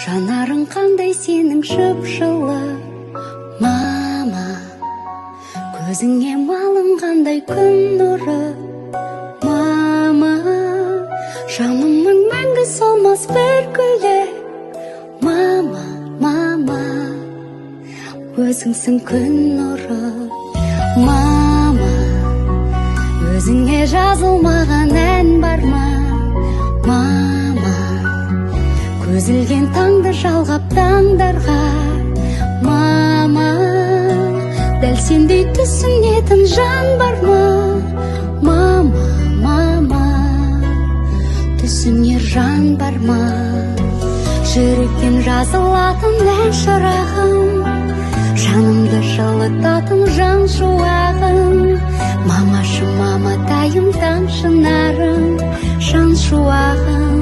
Жанарың қандай сенің жып-жылы, мама. Көзіңе малынғандай күн нұры, мама. Жанымның мәңгі солмас бір гүлі, мама, мама. Өзіңсің күн нұры, мама. Өзіңе жазылмаған ән бар ма, мама. Көзілген таңды жалғап таңдарға, мама. Дәл сендей түсінетін жан бар ма, мама, мама. Түсінер жан бар ма? Жүректен жазылатын ән шырағым, жанымды жылытатын жан шуағым. Мамашы, маматайым, таң шынарым, жан шуағым.